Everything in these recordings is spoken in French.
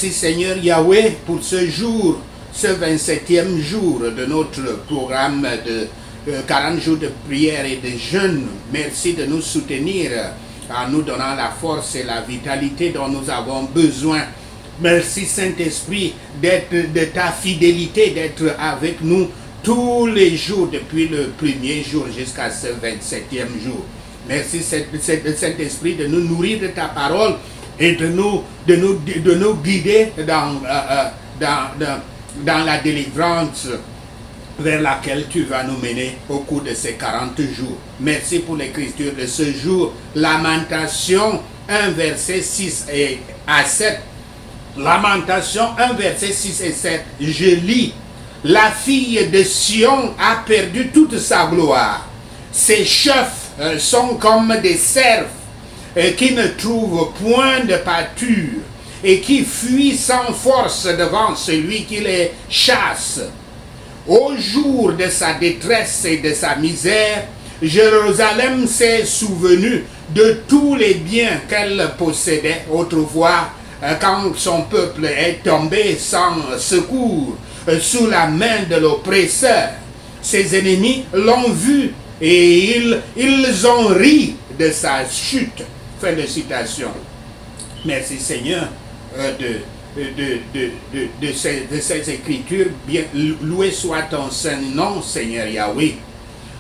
Merci Seigneur Yahweh pour ce jour, ce 27e jour de notre programme de 40 jours de prière et de jeûne. Merci de nous soutenir en nous donnant la force et la vitalité dont nous avons besoin. Merci Saint-Esprit de ta fidélité, d'être avec nous tous les jours depuis le premier jour jusqu'à ce 27e jour. Merci Saint-Esprit de nous nourrir de ta parole et de nous guider dans la délivrance vers laquelle tu vas nous mener au cours de ces 40 jours. Merci pour l'écriture de ce jour. Lamentation 1, verset 6 à 7. Lamentation 1, verset 6 et 7. Je lis. La fille de Sion a perdu toute sa gloire. Ses chefs sont comme des cerfs qui ne trouvent point de pâture et qui fuient sans force devant celui qui les chasse. Au jour de sa détresse et de sa misère, Jérusalem s'est souvenue de tous les biens qu'elle possédait autrefois quand son peuple est tombé sans secours sous la main de l'oppresseur. Ses ennemis l'ont vu et ils ont ri de sa chute. Fin de citation. Merci Seigneur de ces écritures. Bien, loué soit ton saint nom, Seigneur Yahweh.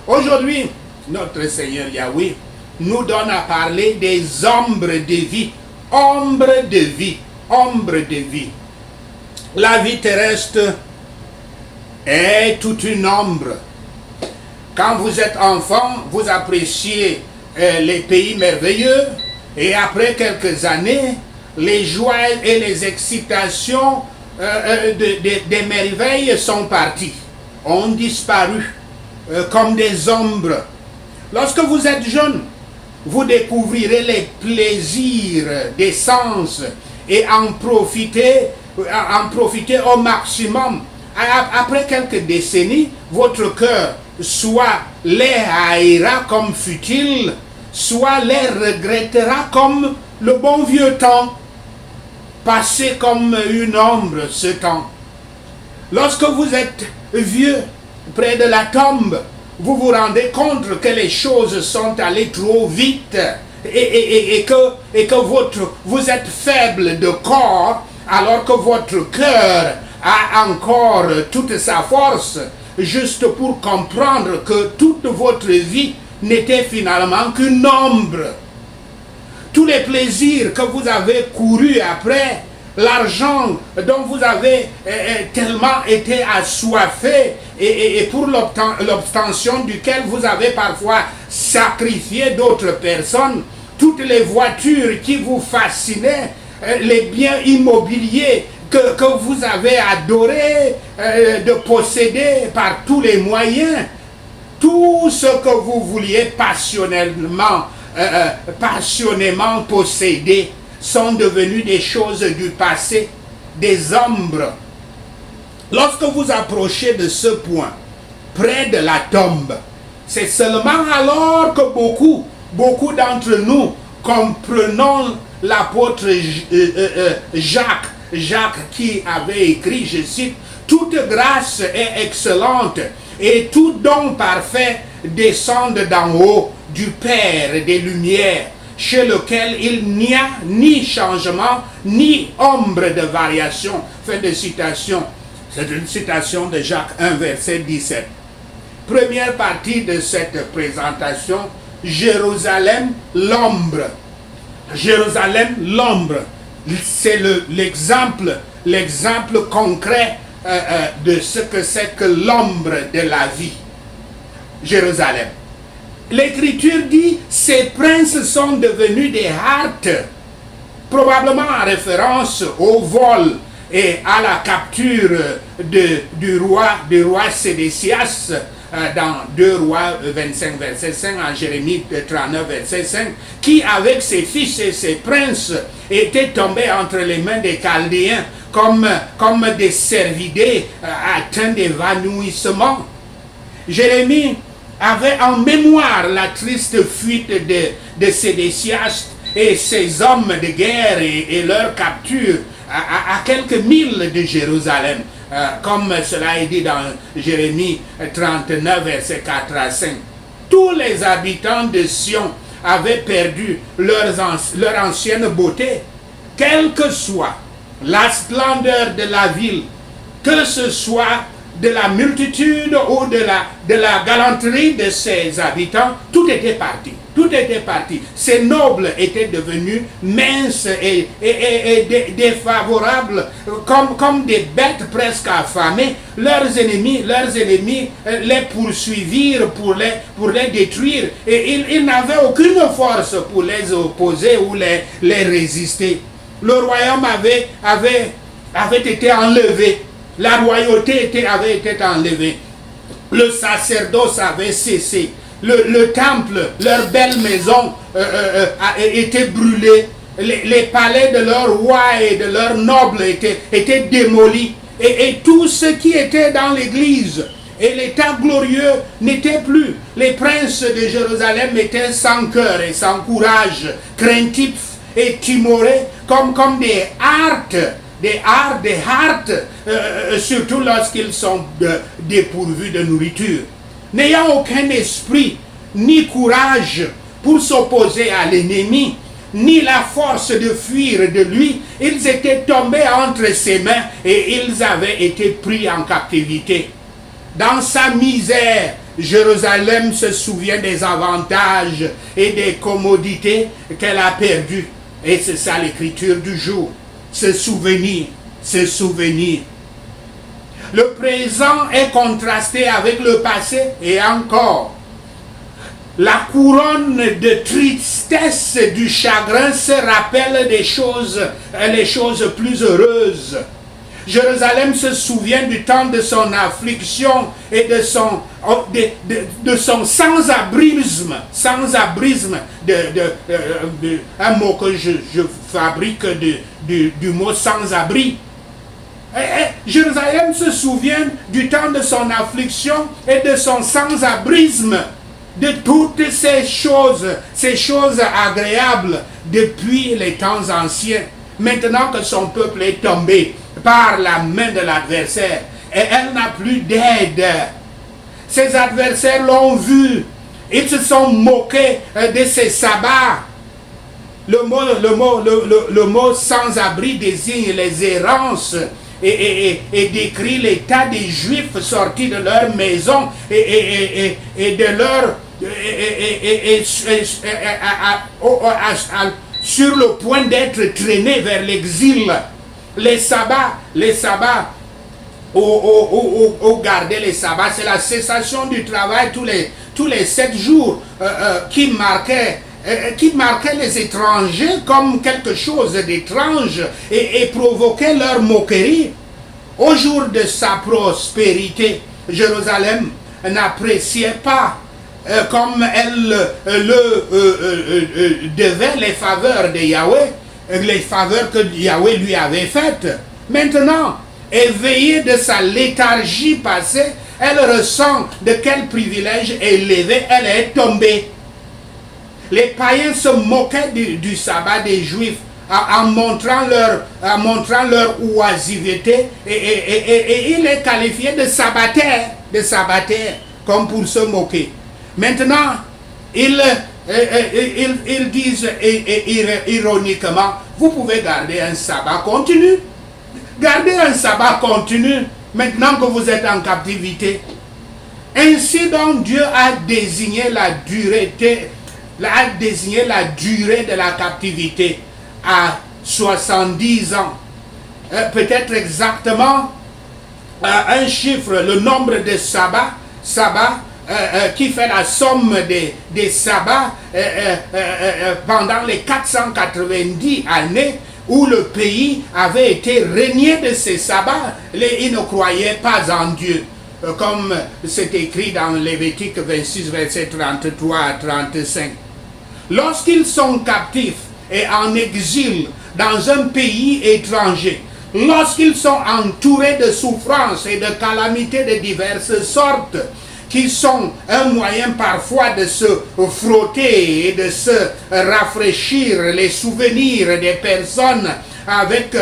Aujourd'hui, notre Seigneur Yahweh nous donne à parler des ombres de vie. Ombre de vie, ombre de vie. La vie terrestre est toute une ombre. Quand vous êtes enfant, vous appréciez les pays merveilleux et après quelques années, les joies et les excitations des merveilles sont parties, ont disparu comme des ombres. Lorsque vous êtes jeune, vous découvrirez les plaisirs des sens et en profiter au maximum. Après quelques décennies, votre cœur soit les haïra comme futile, soit les regrettera comme le bon vieux temps, passé comme une ombre ce temps. Lorsque vous êtes vieux, près de la tombe, vous vous rendez compte que les choses sont allées trop vite et que vous êtes faible de corps alors que votre cœur a encore toute sa force, juste pour comprendre que toute votre vie n'était finalement qu'une ombre. Tous les plaisirs que vous avez courus après, l'argent dont vous avez tellement été assoiffé et pour l'obtention duquel vous avez parfois sacrifié d'autres personnes, toutes les voitures qui vous fascinaient, les biens immobiliers que vous avez adoré de posséder par tous les moyens, tout ce que vous vouliez passionnément posséder sont devenus des choses du passé, des ombres. Lorsque vous approchez de ce point, près de la tombe, c'est seulement alors que beaucoup d'entre nous comprenons l'apôtre Jacques qui avait écrit, je cite, « Toute grâce est excellente et tout don parfait descend d'en haut du Père des Lumières, chez lequel il n'y a ni changement, ni ombre de variation. » Fin de citation. C'est une citation de Jacques 1, verset 17. Première partie de cette présentation, Jérusalem, l'ombre. Jérusalem, l'ombre. C'est l'exemple concret de ce que c'est que l'ombre de la vie. Jérusalem. L'Écriture dit, ces princes sont devenus des hartes, probablement en référence au vol et à la capture du roi Sédécias dans 2 Rois 25, verset 5, en Jérémie 39, verset 5, qui avec ses fils et ses princes étaient tombés entre les mains des Chaldéens comme des cervidés atteints d'évanouissement. Jérémie avait en mémoire la triste fuite de Sédécias et ses hommes de guerre et leur capture à quelques milles de Jérusalem, comme cela est dit dans Jérémie 39, versets 4 à 5. Tous les habitants de Sion avaient perdu leur ancienne beauté, quelle que soit la splendeur de la ville, que ce soit de la multitude ou de la galanterie de ses habitants, tout était parti. Tout était parti. Ces nobles étaient devenus minces et défavorables, comme des bêtes presque affamées. Leurs ennemis les poursuivirent pour les détruire. Et ils n'avaient aucune force pour les opposer ou les résister. Le royaume avait été enlevé. La royauté avait été enlevée. Le sacerdoce avait cessé. Le temple, leur belle maison a été brûlée. Les palais de leurs rois et de leurs nobles étaient démolis. Et tout ce qui était dans l'église et l'état glorieux n'était plus. Les princes de Jérusalem étaient sans cœur et sans courage, craintifs et timorés comme des hartes, surtout lorsqu'ils sont dépourvus de nourriture. N'ayant aucun esprit ni courage pour s'opposer à l'ennemi, ni la force de fuir de lui, ils étaient tombés entre ses mains et ils avaient été pris en captivité. Dans sa misère, Jérusalem se souvient des avantages et des commodités qu'elle a perdues. Et c'est ça l'écriture du jour. Se souvenir. Le présent est contrasté avec le passé et encore. La couronne de tristesse du chagrin se rappelle les choses plus heureuses. Jérusalem se souvient du temps de son affliction et de son sans-abrisme. Sans-abrisme, un mot que je fabrique du mot sans-abri. Jérusalem se souvient du temps de son affliction et de son sans-abrisme, de toutes ces choses agréables depuis les temps anciens. Maintenant que son peuple est tombé par la main de l'adversaire et elle n'a plus d'aide, ses adversaires l'ont vu, ils se sont moqués de ses sabbats. Le mot sans-abri désigne les errances et décrit l'état des Juifs sortis de leur maison et de leur sur le point d'être traînés vers l'exil. Les sabbats ou garder les sabbats, c'est la cessation du travail tous les 7 jours qui marquait les étrangers comme quelque chose d'étrange et provoquait leur moquerie. Au jour de sa prospérité, Jérusalem n'appréciait pas comme elle devait les faveurs de Yahweh, les faveurs que Yahweh lui avait faites. Maintenant, éveillée de sa léthargie passée, elle ressent de quel privilège élevé elle est tombée. Les païens se moquaient du sabbat des Juifs en montrant leur oisiveté et ils les qualifiaient de sabbataires, comme pour se moquer. Maintenant, ils disent ironiquement, vous pouvez garder un sabbat continu. Gardez un sabbat continu maintenant que vous êtes en captivité. Ainsi donc Dieu a désigné la durée de la captivité à 70 ans. Peut-être exactement un chiffre, le nombre de sabbats qui fait la somme des sabbats pendant les 490 années où le pays avait été régné de ces sabbats. Ils ne croyaient pas en Dieu. Comme c'est écrit dans Lévitique 26, versets 33 à 35. Lorsqu'ils sont captifs et en exil dans un pays étranger, lorsqu'ils sont entourés de souffrances et de calamités de diverses sortes, qui sont un moyen parfois de se frotter et de se rafraîchir les souvenirs des personnes avec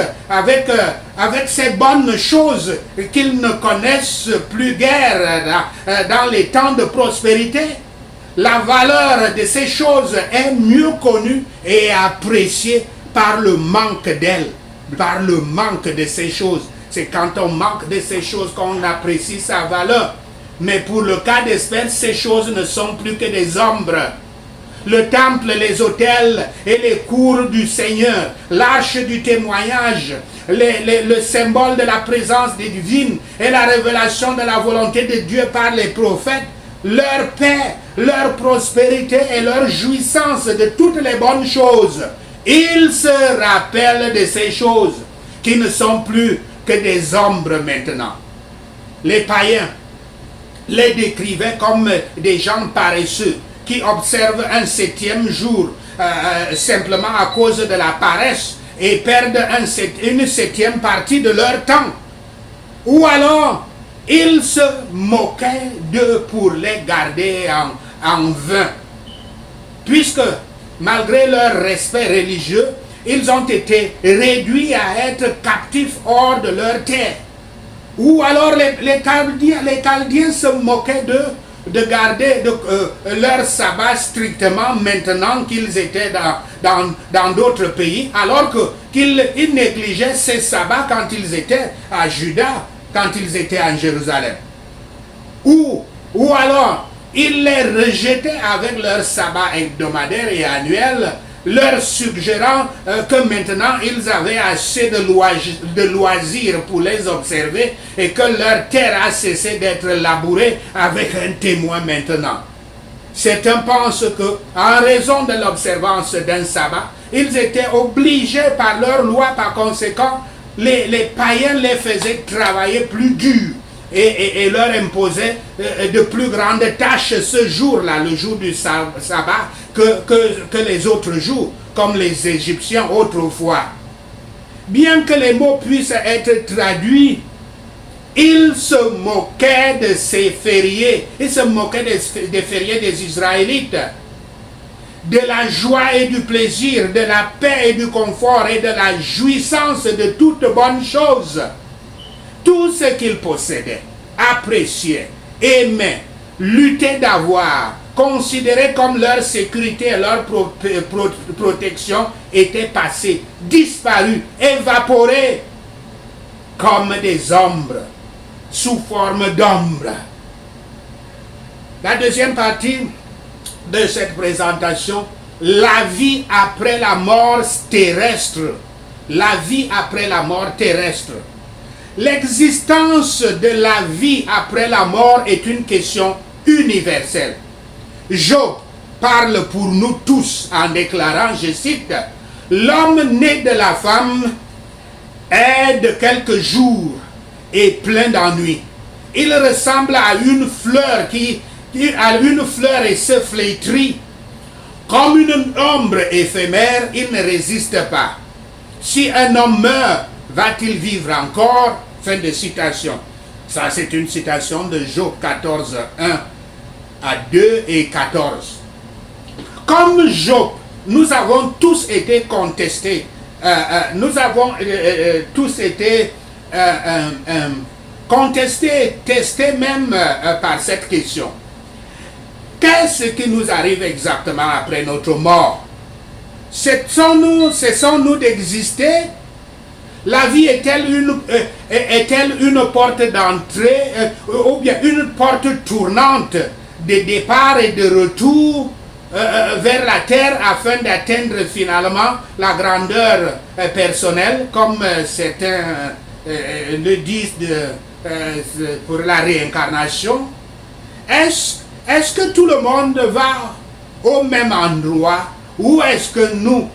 ces bonnes choses qu'ils ne connaissent plus guère dans les temps de prospérité. La valeur de ces choses est mieux connue et appréciée par le manque d'elles, par le manque de ces choses. C'est quand on manque de ces choses qu'on apprécie sa valeur. Mais pour le cas d'espèce, ces choses ne sont plus que des ombres. Le temple, les autels et les cours du Seigneur, l'arche du témoignage, le symbole de la présence divine et la révélation de la volonté de Dieu par les prophètes, leur paix, leur prospérité et leur jouissance de toutes les bonnes choses. Ils se rappellent de ces choses qui ne sont plus que des ombres maintenant. Les païens les décrivaient comme des gens paresseux qui observent un 7e jour simplement à cause de la paresse et perdent une 7e partie de leur temps. Ou alors, ils se moquaient d'eux pour les garder en vain. Puisque, malgré leur respect religieux, ils ont été réduits à être captifs hors de leur terre. Ou alors les Chaldéens se moquaient d'eux de garder leur sabbat strictement maintenant qu'ils étaient dans d'autres pays, alors qu'ils négligeaient ces sabbats quand ils étaient à Juda, quand ils étaient en Jérusalem. Ou alors, ils les rejetaient avec leur sabbat hebdomadaire et annuel, leur suggérant que maintenant ils avaient assez de loisirs pour les observer et que leur terre a cessé d'être labourée avec un témoin maintenant. Certains pensent que, en raison de l'observance d'un sabbat, ils étaient obligés par leur loi, par conséquent, les païens les faisaient travailler plus dur et leur imposaient de plus grandes tâches ce jour-là, le jour du sabbat, que les autres jours, comme les Égyptiens autrefois. Bien que les mots puissent être traduits, ils se moquaient de ces fériés, ils se moquaient des fériés des Israélites, de la joie et du plaisir, de la paix et du confort et de la jouissance de toutes bonnes choses. Tout ce qu'ils possédaient, appréciaient, aimaient, luttaient d'avoir, considérés comme leur sécurité et leur protection, étaient passés, disparus, évaporés comme des ombres, sous forme d'ombre. La deuxième partie de cette présentation, la vie après la mort terrestre. La vie après la mort terrestre. L'existence de la vie après la mort est une question universelle. Job parle pour nous tous en déclarant, je cite, « L'homme né de la femme est de quelques jours et plein d'ennui. Il ressemble à une fleur une fleur et se flétrit. Comme une ombre éphémère, il ne résiste pas. Si un homme meurt, va-t-il vivre encore ?» Fin de citation. Ça, c'est une citation de Job 14, 1 à 2 et 14. Comme Job, nous avons tous été contestés. Nous avons tous été contestés, testés même par cette question. Qu'est-ce qui nous arrive exactement après notre mort? Cessons-nous d'exister? La vie est-elle une porte d'entrée ou bien une porte tournante de départ et de retour vers la terre afin d'atteindre finalement la grandeur personnelle, comme certains le disent pour la réincarnation? Est-ce que tout le monde va au même endroit ou est-ce que nous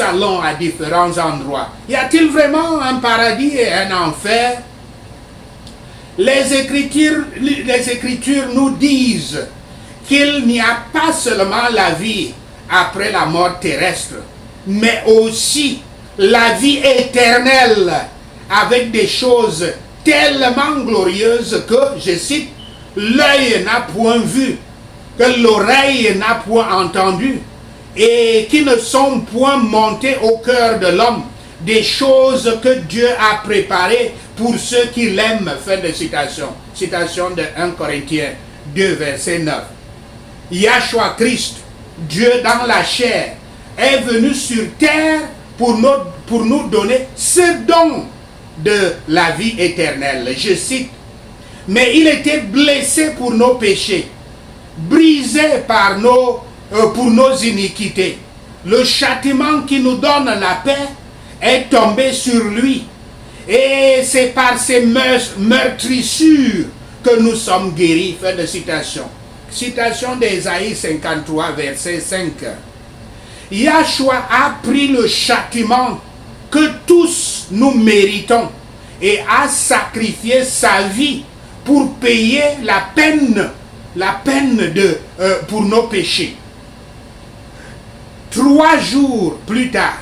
allons à différents endroits? Y a-t-il vraiment un paradis et un enfer? Les Écritures nous disent qu'il n'y a pas seulement la vie après la mort terrestre, mais aussi la vie éternelle avec des choses tellement glorieuses que, je cite, « l'œil n'a point vu, que l'oreille n'a point entendu, et qui ne sont point montées au cœur de l'homme, des choses que Dieu a préparées pour ceux qui l'aiment. Fin de citation. Citation de 1 Corinthiens 2, verset 9. Yahshua Christ, Dieu dans la chair, est venu sur terre pour nous donner ce don de la vie éternelle. Je cite, « Mais il était blessé pour nos péchés, brisé pour nos iniquités. Le châtiment qui nous donne la paix est tombé sur lui. Et c'est par ses meurtrissures que nous sommes guéris. » Fin de citation. Citation d'Ésaïe 53, verset 5. Yahshua a pris le châtiment que tous nous méritons et a sacrifié sa vie pour payer la peine pour nos péchés. 3 jours plus tard,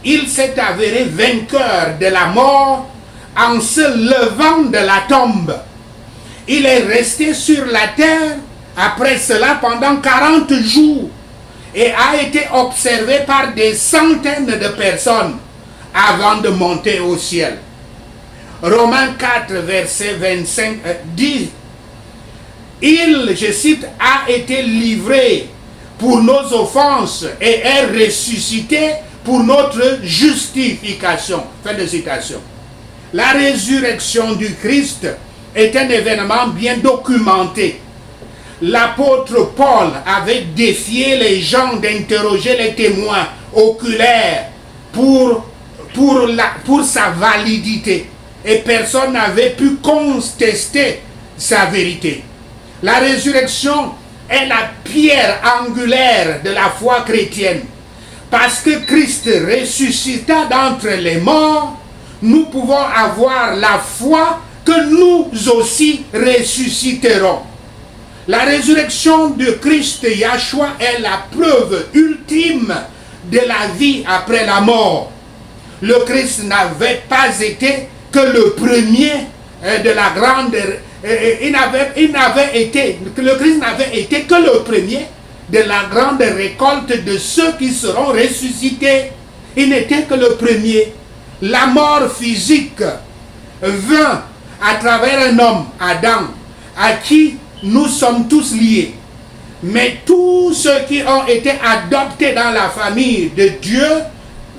il s'est avéré vainqueur de la mort en se levant de la tombe. Il est resté sur la terre après cela pendant 40 jours et a été observé par des centaines de personnes avant de monter au ciel. Romains 4, verset 25 dit, il, je cite, a été livré pour nos offenses et est ressuscité pour notre justification. Fin de citation. La résurrection du Christ est un événement bien documenté. L'apôtre Paul avait défié les gens d'interroger les témoins oculaires pour sa validité. Et personne n'avait pu contester sa vérité. La résurrection est la pierre angulaire de la foi chrétienne. Parce que Christ ressuscita d'entre les morts, nous pouvons avoir la foi que nous aussi ressusciterons. La résurrection de Christ Yahshua est la preuve ultime de la vie après la mort. Le Christ n'avait pas été que le premier de la grande... le Christ n'avait été que le premier de la grande récolte de ceux qui seront ressuscités. Il n'était que le premier. La mort physique vint à travers un homme, Adam, à qui nous sommes tous liés. Mais tous ceux qui ont été adoptés dans la famille de Dieu,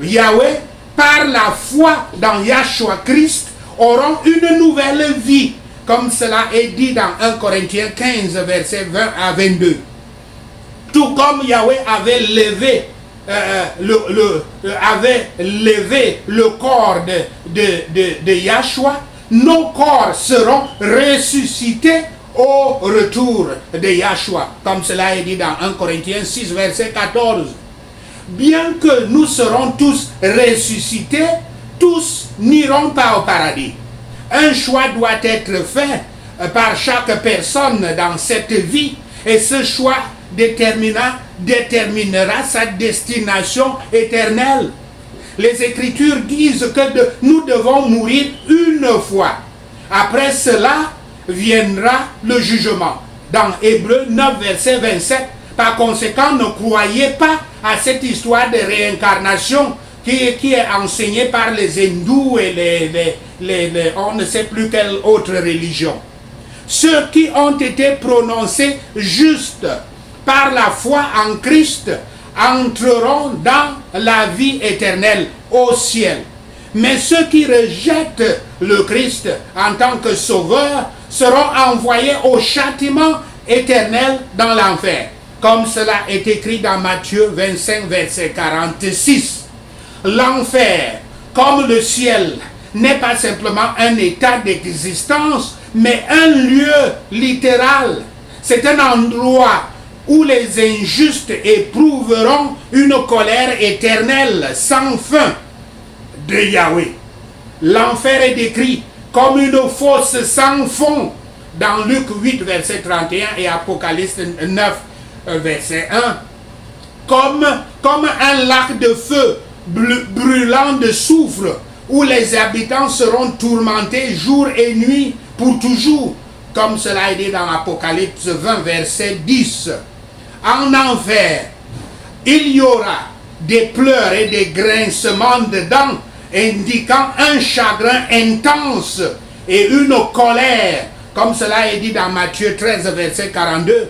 Yahweh, par la foi dans Yahshua Christ, auront une nouvelle vie, comme cela est dit dans 1 Corinthiens 15, versets 20 à 22. Tout comme Yahweh avait levé le corps de Yahshua, nos corps seront ressuscités au retour de Yahshua, comme cela est dit dans 1 Corinthiens 6, verset 14. Bien que nous serons tous ressuscités, tous n'iront pas au paradis. Un choix doit être fait par chaque personne dans cette vie, et ce choix déterminera sa destination éternelle. Les Écritures disent que nous devons mourir une fois. Après cela viendra le jugement. Dans Hébreux 9, verset 27, par conséquent, ne croyez pas à cette histoire de réincarnation qui est enseignée par les hindous et on ne sait plus quelle autre religion. Ceux qui ont été prononcés justes par la foi en Christ entreront dans la vie éternelle au ciel. Mais ceux qui rejettent le Christ en tant que sauveur seront envoyés au châtiment éternel dans l'enfer, comme cela est écrit dans Matthieu 25, verset 46. L'enfer, comme le ciel, n'est pas simplement un état d'existence, mais un lieu littéral. C'est un endroit où les injustes éprouveront une colère éternelle sans fin de Yahweh. L'enfer est décrit comme une fosse sans fond dans Luc 8, verset 31 et Apocalypse 9, verset 1. Comme un lac de feu brûlant de soufre où les habitants seront tourmentés jour et nuit pour toujours, comme cela est dit dans Apocalypse 20, verset 10. En enfer, il y aura des pleurs et des grincements de dents indiquant un chagrin intense et une colère, comme cela est dit dans Matthieu 13, verset 42.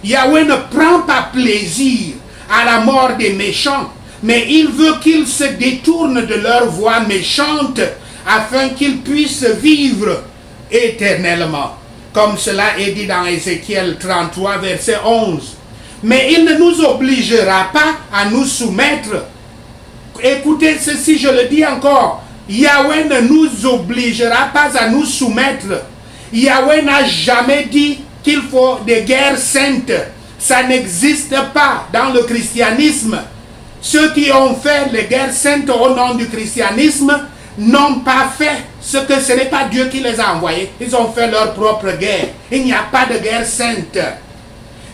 Yahweh ne prend pas plaisir à la mort des méchants, mais il veut qu'ils se détournent de leur voie méchante afin qu'ils puissent vivre éternellement. Comme cela est dit dans Ézéchiel 33, verset 11. Mais il ne nous obligera pas à nous soumettre. Écoutez ceci, je le dis encore. Yahweh ne nous obligera pas à nous soumettre. Yahweh n'a jamais dit qu'il faut des guerres saintes. Ça n'existe pas dans le christianisme. Ceux qui ont fait les guerres saintes au nom du christianisme n'ont pas fait ce n'est pas Dieu qui les a envoyés. Ils ont fait leur propre guerre. Il n'y a pas de guerre sainte.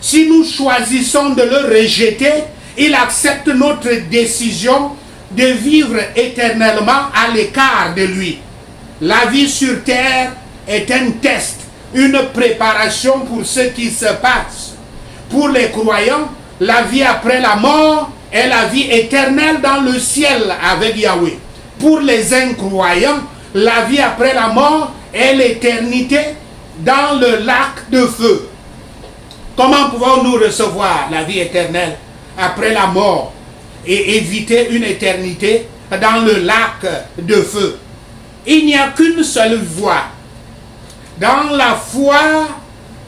Si nous choisissons de le rejeter, il accepte notre décision de vivre éternellement à l'écart de lui. La vie sur terre est un test, une préparation pour ce qui se passe. Pour les croyants, la vie après la mort est la vie éternelle dans le ciel avec Yahweh. Pour les incroyants, la vie après la mort est l'éternité dans le lac de feu. Comment pouvons-nous recevoir la vie éternelle après la mort et éviter une éternité dans le lac de feu? Il n'y a qu'une seule voie. Dans la foi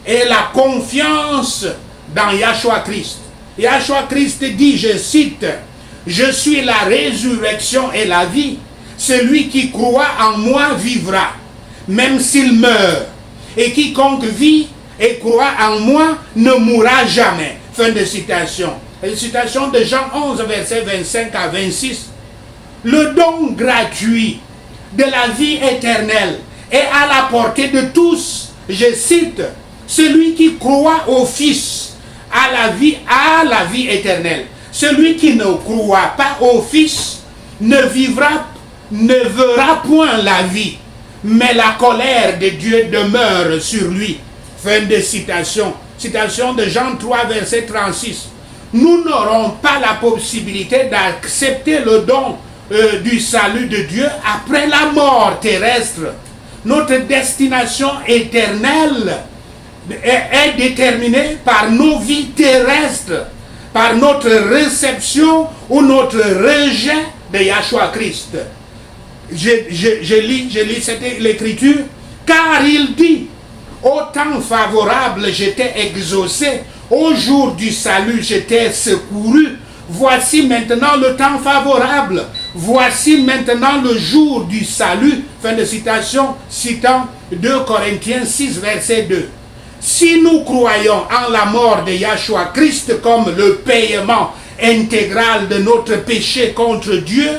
et la confiance dans Yahshua Christ. Yahshua Christ dit, je cite, « Je suis la résurrection et la vie. Celui qui croit en moi vivra, même s'il meurt. Et quiconque vit et croit en moi ne mourra jamais. » Fin de citation. Une citation de Jean 11, versets 25 à 26. Le don gratuit de la vie éternelle est à la portée de tous. Je cite, « Celui qui croit au Fils a la vie éternelle. Celui qui ne croit pas au Fils ne verra point la vie, mais la colère de Dieu demeure sur lui. » Fin de citation. Citation de Jean 3, verset 36. Nous n'aurons pas la possibilité d'accepter le don du salut de Dieu après la mort terrestre. Notre destination éternelle est déterminée par nos vies terrestres, par notre réception ou notre rejet de Yahshua Christ. Je lis l'écriture, car il dit, au temps favorable j'étais exaucé, au jour du salut j'étais secouru. Voici maintenant le temps favorable, voici maintenant le jour du salut. Fin de citation, citant 2 Corinthiens 6, verset 2. Si nous croyons en la mort de Yahshua Christ comme le paiement intégral de notre péché contre Dieu,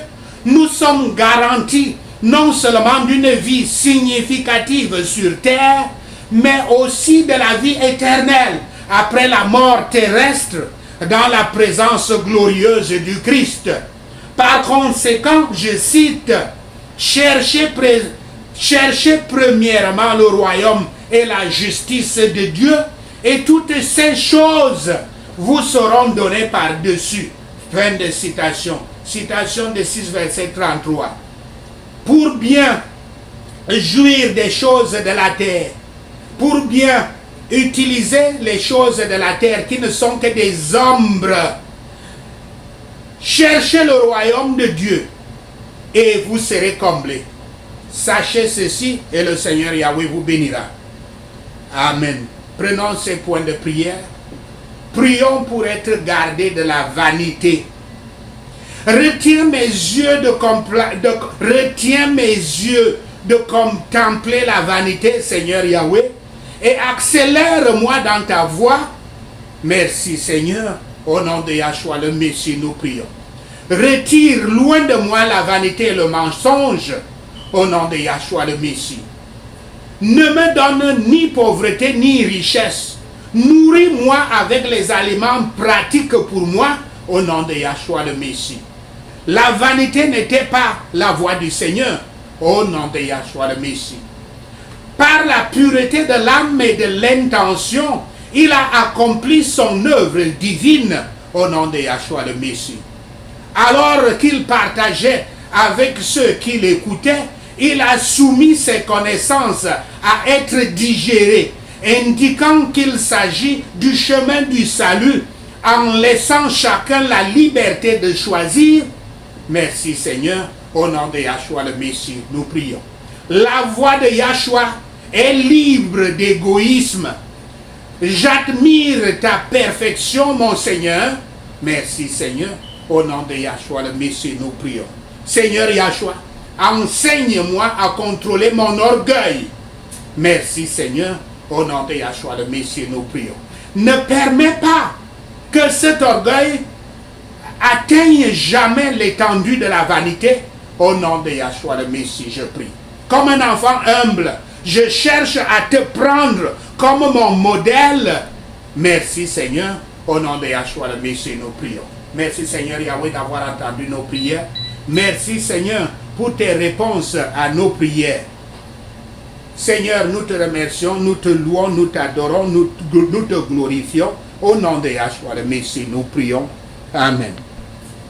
nous sommes garantis non seulement d'une vie significative sur terre, mais aussi de la vie éternelle après la mort terrestre dans la présence glorieuse du Christ. Par conséquent, je cite, cherchez premièrement le royaume et la justice de Dieu, et toutes ces choses vous seront données par-dessus. » Fin de citation. Citation de 6, verset 33. Pour bien jouir des choses de la terre, pour bien utiliser les choses de la terre qui ne sont que des ombres, cherchez le royaume de Dieu et vous serez comblés. Sachez ceci et le Seigneur Yahweh vous bénira. Amen. Prenons ces points de prière. Prions pour être gardés de la vanité. Retiens mes yeux de contempler la vanité, Seigneur Yahweh, et accélère-moi dans ta voie. Merci, Seigneur. Au nom de Yahshua le Messie, nous prions. Retire loin de moi la vanité et le mensonge. Au nom de Yahshua le Messie. Ne me donne ni pauvreté ni richesse. Nourris-moi avec les aliments pratiques pour moi. Au nom de Yahshua le Messie. La vanité n'était pas la voie du Seigneur. Au nom de Yahshua le Messie. Par la pureté de l'âme et de l'intention, il a accompli son œuvre divine au nom de Yahshua le Messie. Alors qu'il partageait avec ceux qui l'écoutaient, il a soumis ses connaissances à être digérées, indiquant qu'il s'agit du chemin du salut, en laissant chacun la liberté de choisir. Merci Seigneur, au nom de Yahshua le Messie, nous prions. La voix de Yahshua est libre d'égoïsme. J'admire ta perfection, mon Seigneur. Merci Seigneur, au nom de Yahshua le Messie, nous prions. Seigneur Yahshua, enseigne-moi à contrôler mon orgueil. Merci Seigneur, au nom de Yahshua le Messie, nous prions. Ne permets pas que cet orgueil atteigne jamais l'étendue de la vanité. Au nom de Yahshua le Messie, je prie. Comme un enfant humble, je cherche à te prendre comme mon modèle. Merci Seigneur, au nom de Yahshua le Messie, nous prions. Merci Seigneur Yahweh d'avoir entendu nos prières. Merci Seigneur pour tes réponses à nos prières. Seigneur, nous te remercions, nous te louons, nous t'adorons, nous te glorifions. Au nom de Yahshua le Messie, nous prions. Amen.